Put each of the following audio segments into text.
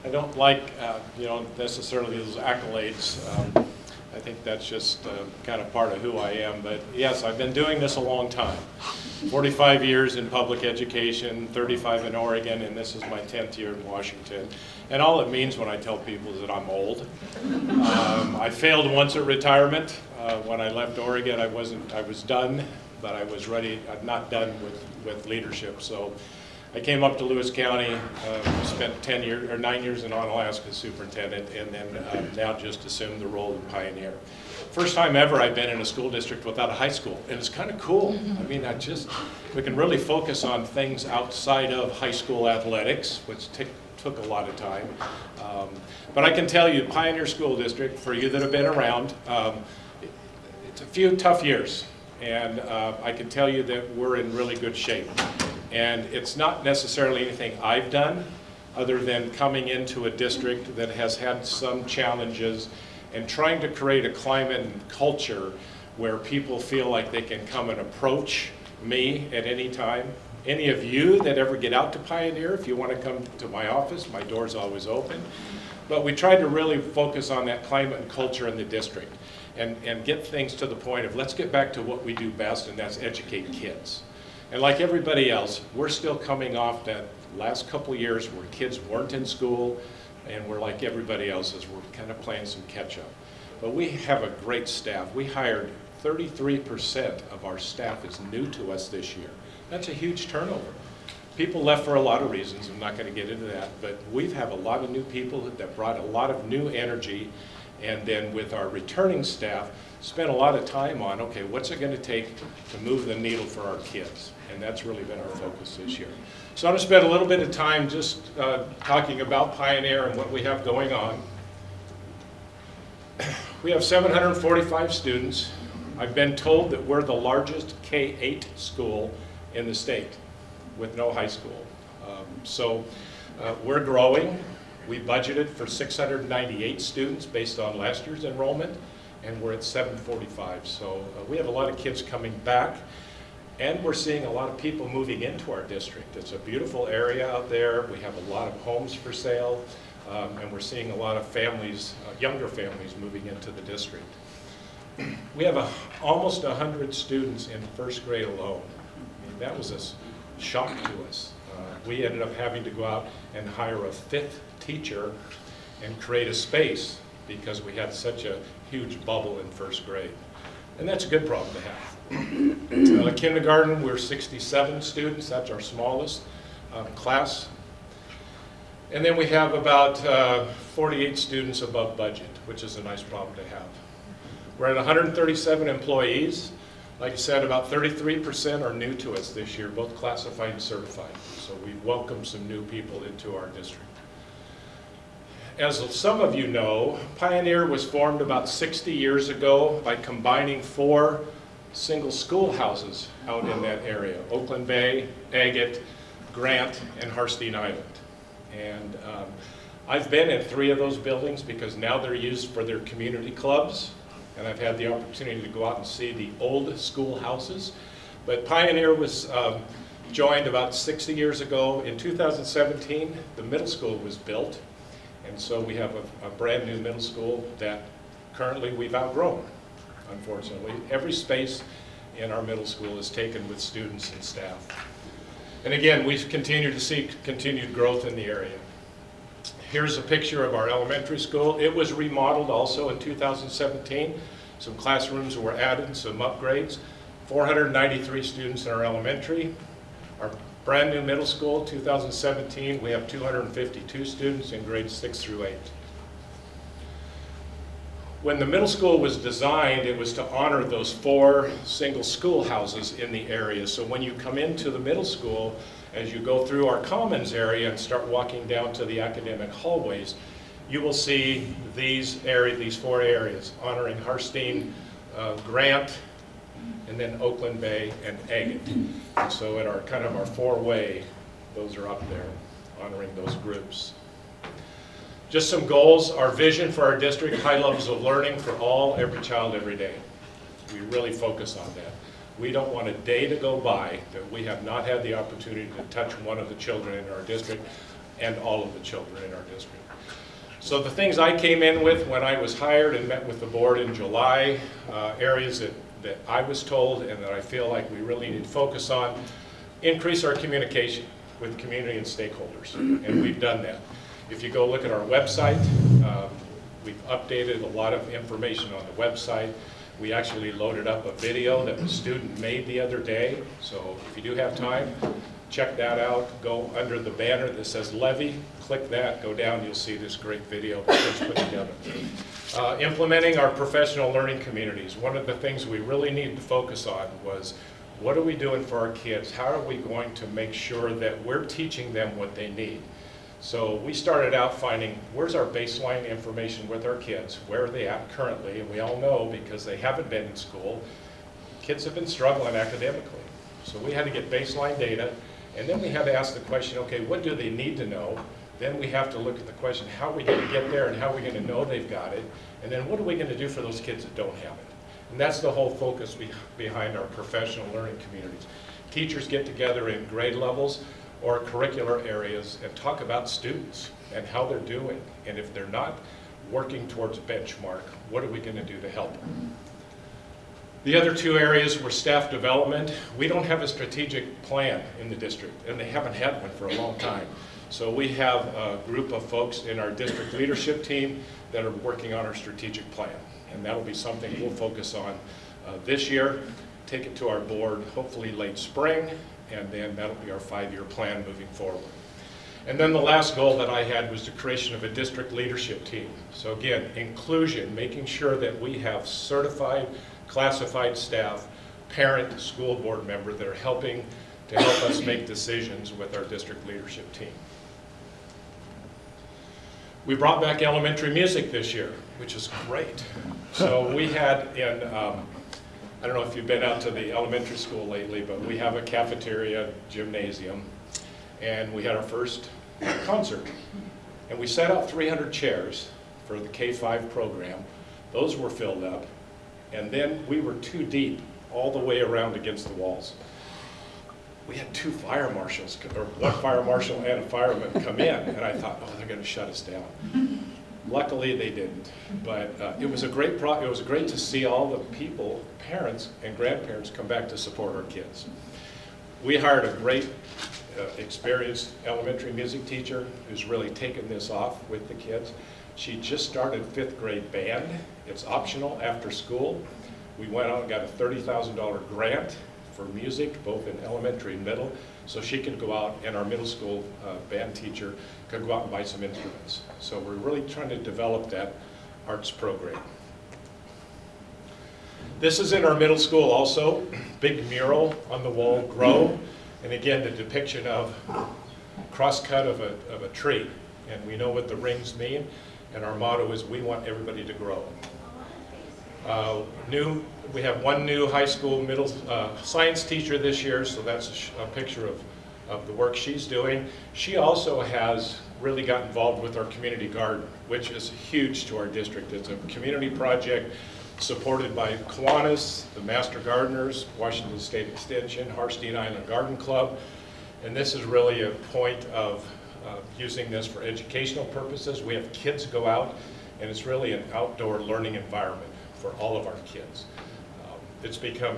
I don't like, necessarily those accolades. I think that's just kind of part of who I am. But yes, I've been doing this a long time. 45 years in public education, 35 in Oregon, and this is my 10th year in Washington. And all it means when I tell people is that I'm old. I failed once at retirement. When I left Oregon, I was done, but I was ready. I'm not done with leadership. So I came up to Lewis County, spent 9 years in Onalaska as superintendent, and then now just assumed the role of pioneer. First time ever I've been in a school district without a high school, and it's kind of cool. I mean, we can really focus on things outside of high school athletics, which took a lot of time. But I can tell you, Pioneer School District, for you that have been around, it's a few tough years, and I can tell you that we're in really good shape. And it's not necessarily anything I've done, other than coming into a district that has had some challenges and trying to create a climate and culture where people feel like they can come and approach me at any time. Any of you that ever get out to Pioneer, if you want to come to my office, my door's always open. But we tried to really focus on that climate and culture in the district and get things to the point of let's get back to what we do best, and that's educate kids. And like everybody else, we're still coming off that last couple of years where kids weren't in school, and we're like everybody else is we're kind of playing some catch up. But we have a great staff. We hired 33% of our staff is new to us this year. That's a huge turnover. People left for a lot of reasons. I'm not going to get into that, but we have a lot of new people that brought a lot of new energy, and then with our returning staff, spent a lot of time on, okay, what's it going to take to move the needle for our kids? And that's really been our focus this year. So I'm going to spend a little bit of time just talking about Pioneer and what we have going on. We have 745 students. I've been told that we're the largest K-8 school in the state with no high school. So we're growing. We budgeted for 698 students based on last year's enrollment, and we're at 745. So we have a lot of kids coming back, and we're seeing a lot of people moving into our district. It's a beautiful area out there. We have a lot of homes for sale, and we're seeing a lot of families, younger families, moving into the district. We have almost 100 students in first grade alone. I mean, that was a shock to us. We ended up having to go out and hire a 5th teacher and create a space because we had such a huge bubble in first grade. And that's a good problem to have. Kindergarten, we're 67 students. That's our smallest class. And then we have about 48 students above budget, which is a nice problem to have. We're at 137 employees. Like I said, about 33% are new to us this year, both classified and certified. So we welcome some new people into our district. As some of you know, Pioneer was formed about 60 years ago by combining 4 single schoolhouses out in that area: Oakland Bay, Agate, Grant, and Harstein Island. And I've been in 3 of those buildings because now they're used for their community clubs. And I've had the opportunity to go out and see the old schoolhouses. But Pioneer was joined about 60 years ago. In 2017, the middle school was built. And so we have a brand new middle school that currently we've outgrown, unfortunately. Every space in our middle school is taken with students and staff. And again, we continue to see continued growth in the area. Here's a picture of our elementary school. It was remodeled also in 2017. Some classrooms were added, some upgrades. 493 students in our elementary. Our brand new middle school, 2017, we have 252 students in grades 6 through 8. When the middle school was designed, it was to honor those 4 single schoolhouses in the area. So when you come into the middle school, as you go through our commons area and start walking down to the academic hallways, you will see these 4 areas honoring Harstein, Grant, and then Oakland Bay and Agate. And so at our kind of our 4-way, those are up there, honoring those groups. Just some goals. Our vision for our district: high levels of learning for all, every child, every day. We really focus on that. We don't want a day to go by that we have not had the opportunity to touch one of the children in our district and all of the children in our district. So the things I came in with when I was hired and met with the board in July, areas that I was told and that I feel like we really need to focus on, increase our communication with community and stakeholders, and we've done that. If you go look at our website, we've updated a lot of information on the website. We actually loaded up a video that a student made the other day, so if you do have time, check that out. Go under the banner that says Levy, click that, go down, you'll see this great video that's put together. Implementing our professional learning communities. One of the things we really needed to focus on was, what are we doing for our kids? How are we going to make sure that we're teaching them what they need? So we started out finding, where's our baseline information with our kids? Where are they at currently? And we all know, because they haven't been in school, kids have been struggling academically. So we had to get baseline data, and then we had to ask the question, okay, what do they need to know? Then we have to look at the question, how are we going to get there and how are we going to know they've got it? And then what are we going to do for those kids that don't have it? And that's the whole focus behind our professional learning communities. Teachers get together in grade levels or curricular areas and talk about students and how they're doing. And if they're not working towards a benchmark, what are we going to do to help them? The other two areas were staff development. We don't have a strategic plan in the district, and they haven't had one for a long time. So we have a group of folks in our district leadership team that are working on our strategic plan. And that'll be something we'll focus on this year, take it to our board, hopefully late spring, and then that'll be our 5-year plan moving forward. And then the last goal that I had was the creation of a district leadership team. So again, inclusion, making sure that we have certified, classified staff, parent, school board member that are helping to help us make decisions with our district leadership team. We brought back elementary music this year, which is great. So we had in, I don't know if you've been out to the elementary school lately, but we have a cafeteria, gymnasium, and we had our first concert. And we set out 300 chairs for the K-5 program. Those were filled up, and then we were too deep all the way around against the walls. We had 2 fire marshals, or 1 fire marshal and a fireman come in, and I thought, oh, they're going to shut us down. Luckily, they didn't. But it was great to see all the people, parents and grandparents, come back to support our kids. We hired a great, experienced elementary music teacher who's really taken this off with the kids. She just started 5th grade band. It's optional after school. We went out and got a $30,000 grant for music, both in elementary and middle, so she could go out, and our middle school band teacher could go out and buy some instruments. So we're really trying to develop that arts program. This is in our middle school also, big mural on the wall, Grow, and again the depiction of cross-cut of a tree, and we know what the rings mean, and our motto is, we want everybody to grow. We have 1 new high school middle science teacher this year, so that's a picture of the work she's doing. She also has really got involved with our community garden, which is huge to our district. It's a community project supported by Kiwanis, the Master Gardeners, Washington State Extension, Harstein Island Garden Club, and this is really a point of using this for educational purposes. We have kids go out, and it's really an outdoor learning environment for all of our kids. It's become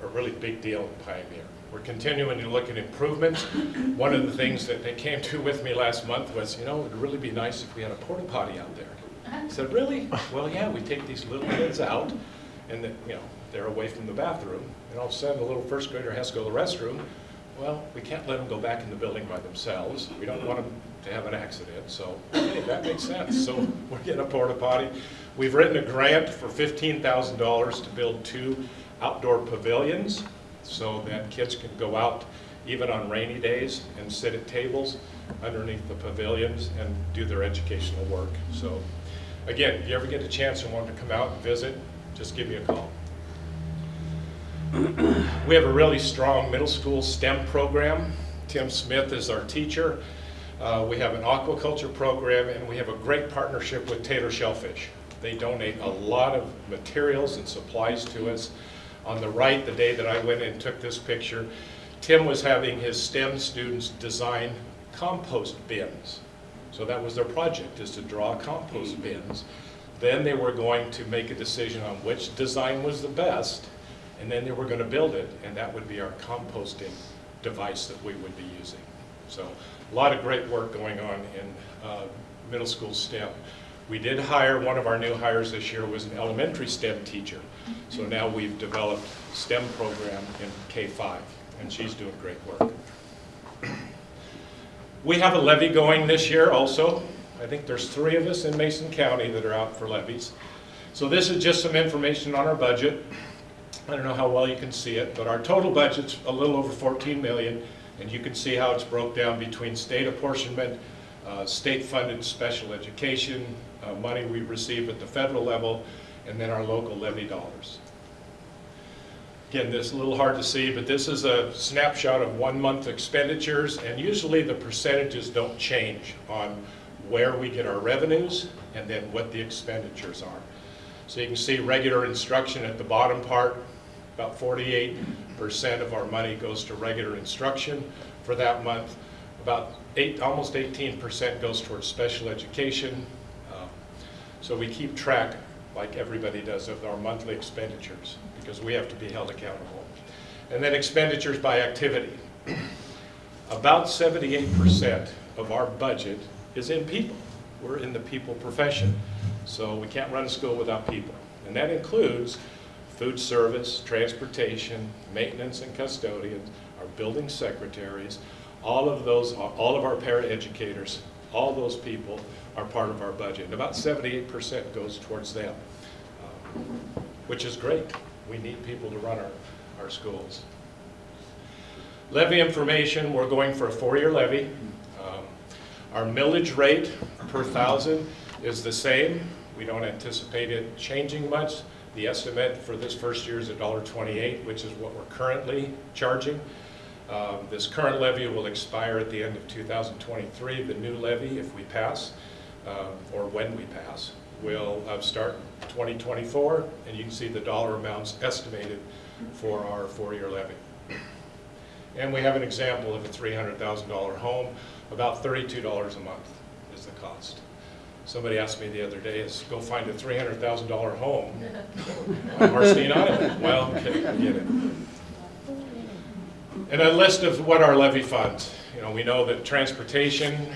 a really big deal in Pioneer. We're continuing to look at improvements. One of the things that they came to with me last month was, it would really be nice if we had a porta potty out there. I said, really? Well, yeah, we take these little kids out, and they're away from the bathroom, and all of a sudden a little 1st grader has to go to the restroom. Well, we can't let them go back in the building by themselves. We don't want them to have an accident, so hey, that makes sense. So we're getting a porta potty. We've written a grant for $15,000 to build 2 outdoor pavilions so that kids can go out even on rainy days and sit at tables underneath the pavilions and do their educational work. So again, if you ever get a chance and want to come out and visit, just give me a call. We have a really strong middle school STEM program. Tim Smith is our teacher. We have an aquaculture program, and we have a great partnership with Taylor Shellfish. They donate a lot of materials and supplies to us. On the right, the day that I went and took this picture, Tim was having his STEM students design compost bins. So that was their project, is to draw compost bins. Then they were going to make a decision on which design was the best, and then they were going to build it, and that would be our composting device that we would be using. So a lot of great work going on in middle school STEM. We did hire, one of our new hires this year was an elementary STEM teacher. So now we've developed STEM program in K-5, and she's doing great work. We have a levy going this year also. I think there's 3 of us in Mason County that are out for levies. So this is just some information on our budget. I don't know how well you can see it, but our total budget's a little over 14 million, and you can see how it's broke down between state apportionment, state-funded special education, money we receive at the federal level, and then our local levy dollars. Again, this is a little hard to see, but this is a snapshot of 1 month expenditures, and usually the percentages don't change on where we get our revenues and then what the expenditures are. So you can see regular instruction at the bottom part, about 48% of our money goes to regular instruction for that month. About almost 18% goes towards special education. So we keep track, like everybody does, of our monthly expenditures because we have to be held accountable. And then expenditures by activity. About 78% of our budget is in people. We're in the people profession. So we can't run a school without people. And that includes food service, transportation, maintenance and custodians, our building secretaries, all of our paraeducators, all those people are part of our budget. And about 78% goes towards them, which is great. We need people to run our schools. Levy information, we're going for a 4-year levy. Our millage rate per thousand is the same. We don't anticipate it changing much. The estimate for this first year is $1.28, which is what we're currently charging. This current levy will expire at the end of 2023. The new levy, if we pass, or when we pass, will start 2024, and you can see the dollar amounts estimated for our 4-year levy. And we have an example of a $300,000 home. About $32 a month is the cost. Somebody asked me the other day, go find a $300,000 home on Marstein Island. Well, okay, I get it. And a list of what our levy funds. You know, we know that transportation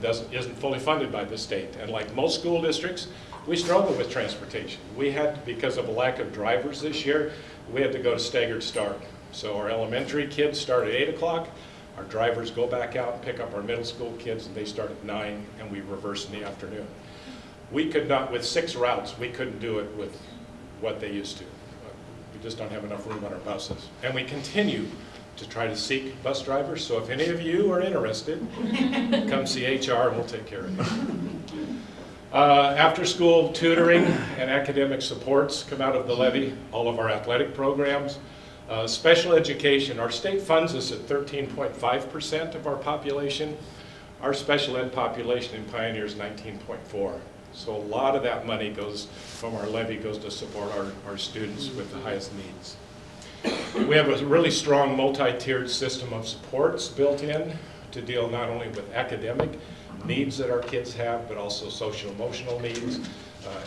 isn't fully funded by the state. And like most school districts, we struggle with transportation. We had, because of a lack of drivers this year, we had to go to staggered start. So our elementary kids start at 8 o'clock. Our drivers go back out and pick up our middle school kids, and they start at 9, and we reverse in the afternoon. We could not, with 6 routes, we couldn't do it with what they used to. We just don't have enough room on our buses. And we continue to try to seek bus drivers, so if any of you are interested, come see HR and we'll take care of you. After school tutoring and academic supports come out of the levy, all of our athletic programs. Special education, our state funds us at 13.5% of our population. Our special ed population in Pioneer is 19.4. So a lot of that money goes from our levy goes to support our students with the highest needs. We have a really strong multi-tiered system of supports built in to deal not only with academic needs that our kids have, but also social emotional needs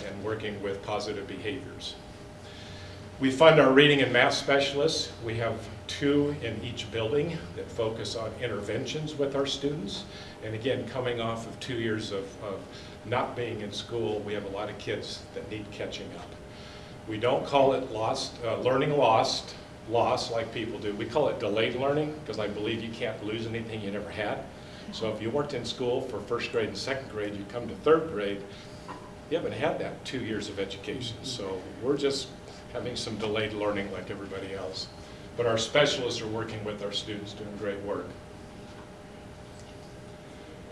and working with positive behaviors. We fund our reading and math specialists. We have 2 in each building that focus on interventions with our students. And again, coming off of 2 years of not being in school, we have a lot of kids that need catching up. We don't call it learning lost like people do. We call it delayed learning because I believe you can't lose anything you never had. So if you weren't in school for 1st grade and 2nd grade, you come to 3rd grade, you haven't had that 2 years of education. So we're just having some delayed learning like everybody else. But our specialists are working with our students doing great work.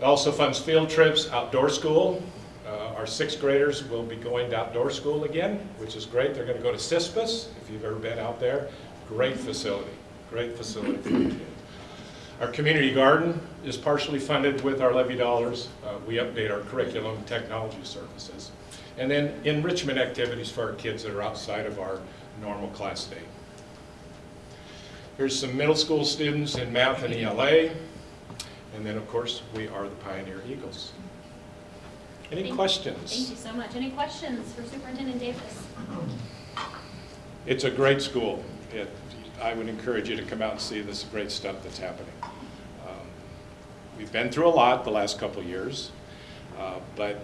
It also funds field trips, outdoor school. Our 6th graders will be going to outdoor school again, which is great. They're going to go to CISPAS, if you've ever been out there. Great facility for the kids. Our community garden is partially funded with our levy dollars. We update our curriculum and technology services. And then enrichment activities for our kids that are outside of our normal class day. Here's some middle school students in math and ELA. And then, of course, we are the Pioneer Eagles. Any questions? Thank you so much. Any questions for Superintendent Davis? It's a great school. I would encourage you to come out and see this great stuff that's happening. We've been through a lot the last couple of years, but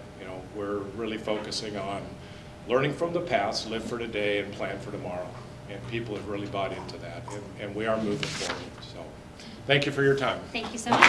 we're really focusing on learning from the past, live for today, and plan for tomorrow. And people have really bought into that, and we are moving forward. So, thank you for your time. Thank you so much.